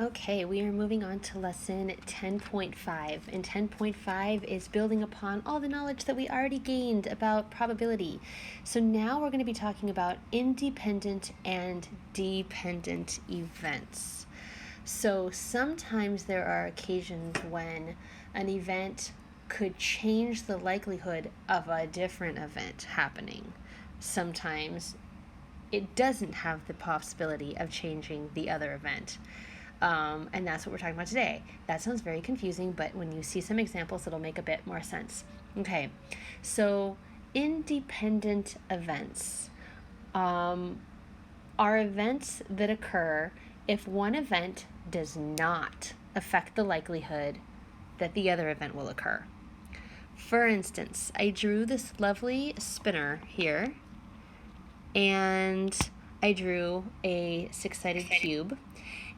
Okay, we are moving on to lesson 10.5, and 10.5 is building upon all the knowledge that we already gained about probability. So now we're going to be talking about independent and dependent events. So sometimes there are occasions when an event could change the likelihood of a different event happening. Sometimes it doesn't have the possibility of changing the other event. And that's what we're talking about today. That sounds very confusing, but when you see some examples, it'll make a bit more sense. Okay, so independent events are events that occur if one event does not affect the likelihood that the other event will occur. For instance, I drew this lovely spinner here, and I drew a six-sided cube.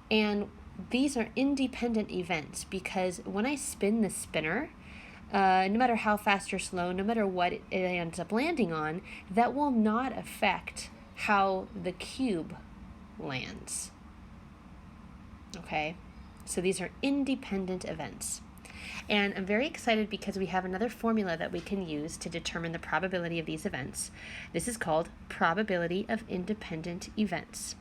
And these are independent events because when I spin the spinner, no matter how fast or slow, no matter what it ends up landing on, that will not affect how the cube lands. Okay, so these are independent events. And I'm very excited because we have another formula that we can use to determine the probability of these events. This is called probability of independent events.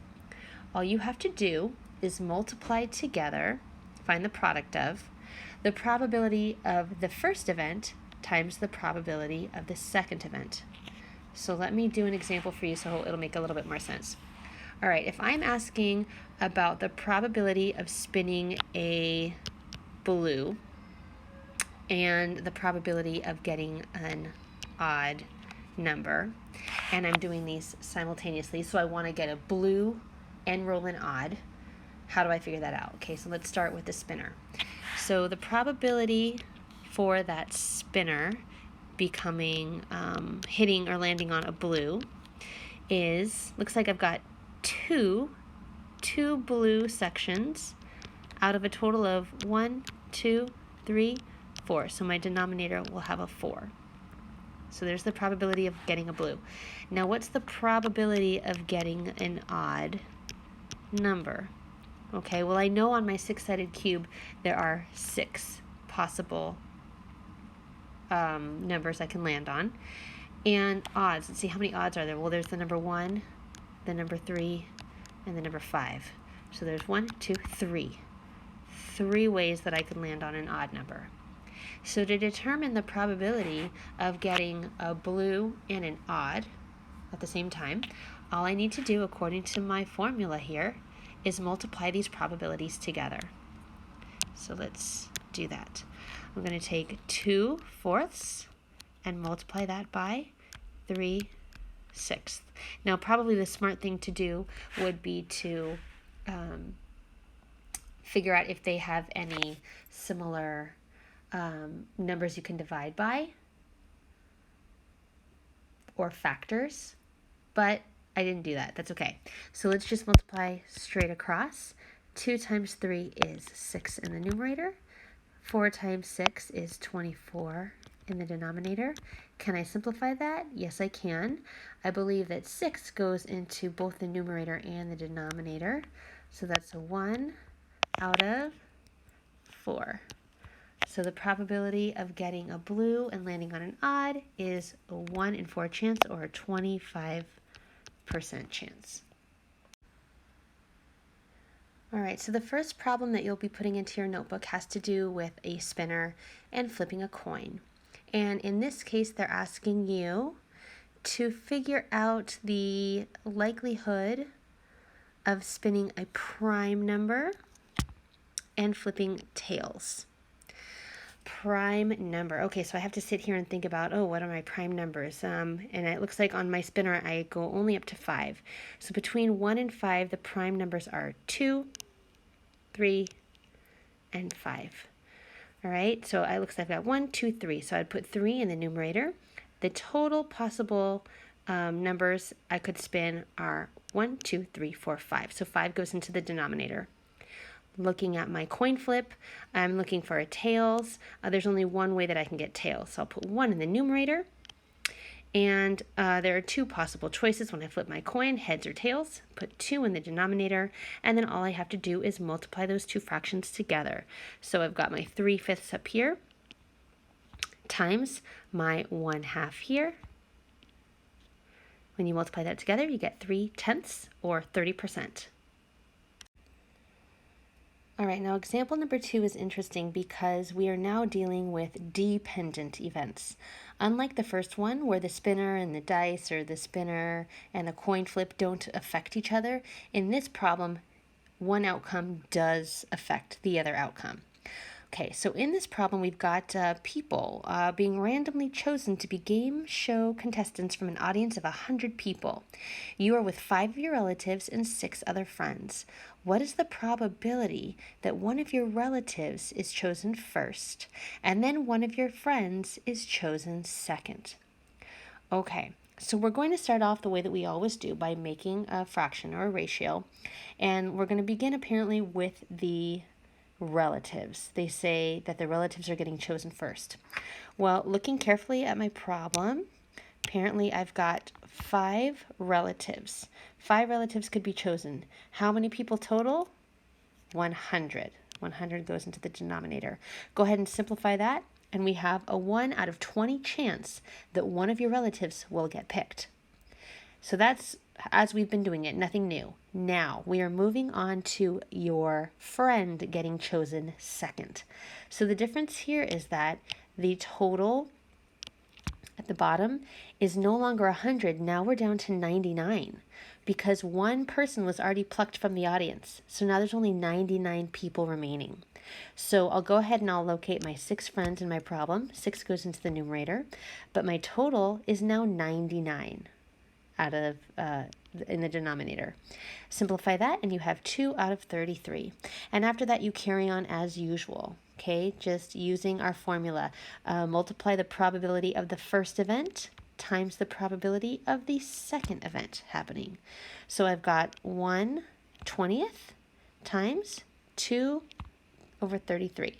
All you have to do is multiply together, find the product of, the probability of the first event times the probability of the second event. So let me do an example for you so it'll make a little bit more sense. All right, if I'm asking about the probability of spinning a blue and the probability of getting an odd number, and I'm doing these simultaneously, so I want to get a blue and roll an odd. How do I figure that out? Okay, so let's start with the spinner. So the probability for that spinner becoming, hitting or landing on a blue is, looks like I've got two blue sections out of a total of 1, 2, 3, 4. So my denominator will have a 4. So there's the probability of getting a blue. Now what's the probability of getting an odd number? Okay, well I know on my six-sided cube there are 6 possible numbers I can land on. And odds, let's see how many odds are there. Well, there's the number 1, the number 3, and the number 5. So there's 1, 2, 3. 3 ways that I can land on an odd number. So to determine the probability of getting a blue and an odd at the same time, all I need to do according to my formula here is multiply these probabilities together. So let's do that. I'm going to take 2/4 and multiply that by 3/6. Now probably the smart thing to do would be to figure out if they have any similar numbers you can divide by or factors, but I didn't do that. That's okay. So let's just multiply straight across. 2 times 3 is 6 in the numerator. 4 times 6 is 24 in the denominator. Can I simplify that? Yes, I can. I believe that 6 goes into both the numerator and the denominator. So that's a 1 out of 4. So the probability of getting a blue and landing on an odd is a 1 in 4 chance, or a 25% chance. All right, so the first problem that you'll be putting into your notebook has to do with a spinner and flipping a coin. And in this case, they're asking you to figure out the likelihood of spinning a prime number and flipping tails. Prime number. Okay, so I have to sit here and think about, what are my prime numbers? And it looks like on my spinner, I go only up to 5. So between 1 and 5, the prime numbers are 2, 3, and 5. All right, so it looks like I've got 1, 2, 3. So I'd put 3 in the numerator. The total possible numbers I could spin are 1, 2, 3, 4, 5. So 5 goes into the denominator. Looking at my coin flip, I'm looking for a tails. There's only one way that I can get tails. So I'll put 1 in the numerator. And there are two possible choices when I flip my coin, heads or tails. Put 2 in the denominator, and then all I have to do is multiply those two fractions together. So I've got my 3/5 up here times my 1/2 here. When you multiply that together, you get 3/10 or 30%. All right, now example number 2 is interesting because we are now dealing with dependent events. Unlike the first one, where the spinner and the dice or the spinner and the coin flip don't affect each other, in this problem, one outcome does affect the other outcome. Okay, so in this problem, we've got people being randomly chosen to be game show contestants from an audience of 100 people. You are with 5 of your relatives and 6 other friends. What is the probability that one of your relatives is chosen first, and then one of your friends is chosen second? Okay, so we're going to start off the way that we always do by making a fraction or a ratio, and we're going to begin apparently with the relatives. They say that the relatives are getting chosen first. Well, looking carefully at my problem, apparently I've got 5 relatives. 5 relatives could be chosen. How many people total? 100. 100 goes into the denominator. Go ahead and simplify that, and we have a 1 out of 20 chance that one of your relatives will get picked. So that's as we've been doing it, nothing new. Now we are moving on to your friend getting chosen second. So the difference here is that the total at the bottom is no longer 100. Now we're down to 99 because one person was already plucked from the audience. So now there's only 99 people remaining. So I'll go ahead and I'll locate my 6 friends in my problem. 6 goes into the numerator, but my total is now 99. Out of in the denominator. Simplify that and you have 2 out of 33. And after that you carry on as usual. Okay, just using our formula. Multiply the probability of the first event times the probability of the second event happening. So I've got 1/20th times 2 over 33,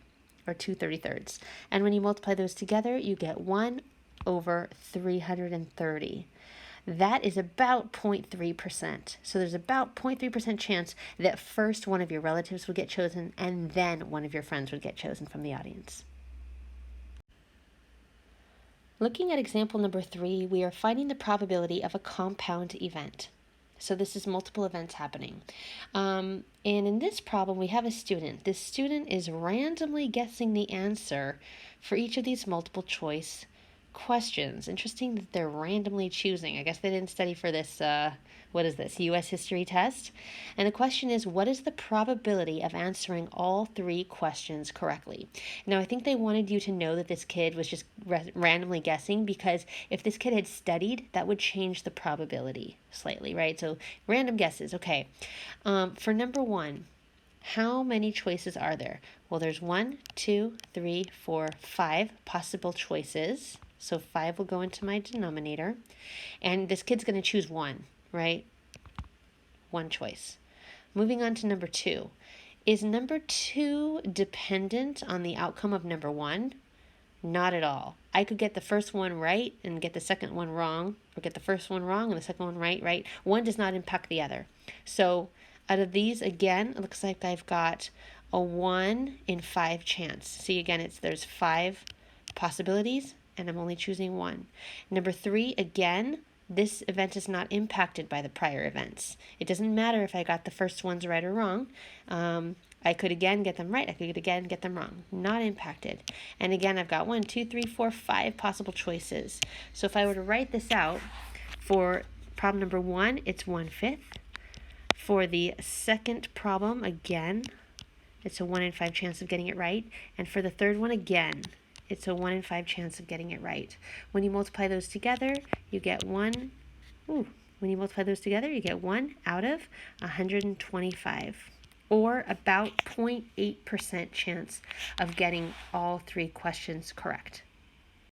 or 2/33. And when you multiply those together, you get 1 over 330. That is about 0.3%. So there's about 0.3% chance that first one of your relatives would get chosen and then one of your friends would get chosen from the audience. Looking at example number 3, we are finding the probability of a compound event. So this is multiple events happening. And in this problem, we have a student. This student is randomly guessing the answer for each of these multiple choice questions. Interesting that they're randomly choosing. I guess they didn't study for this, what is this, U.S. history test? And the question is, what is the probability of answering all 3 questions correctly? Now, I think they wanted you to know that this kid was just randomly guessing, because if this kid had studied, that would change the probability slightly, right? So random guesses. Okay. For number 1, how many choices are there? Well, there's 1, 2, 3, 4, 5 possible choices. So 5 will go into my denominator. And this kid's going to choose 1, right? 1 choice. Moving on to number 2. Is number 2 dependent on the outcome of number 1? Not at all. I could get the first one right and get the second one wrong, or get the first one wrong and the second one right? One does not impact the other. So out of these, again, it looks like I've got a 1 in 5 chance. See, again, there's 5 possibilities, and I'm only choosing 1. Number 3, again, this event is not impacted by the prior events. It doesn't matter if I got the first ones right or wrong. I could again get them right. I could again get them wrong. Not impacted. And again, I've got 1, 2, 3, 4, 5 possible choices. So if I were to write this out, for problem number 1, it's 1/5. For the second problem, again, it's a 1 in 5 chance of getting it right. And for the third one, again, it's a 1 in 5 chance of getting it right. When you multiply those together, you get 1. When you multiply those together, you get 1 out of 125, or about 0.8% chance of getting all 3 questions correct.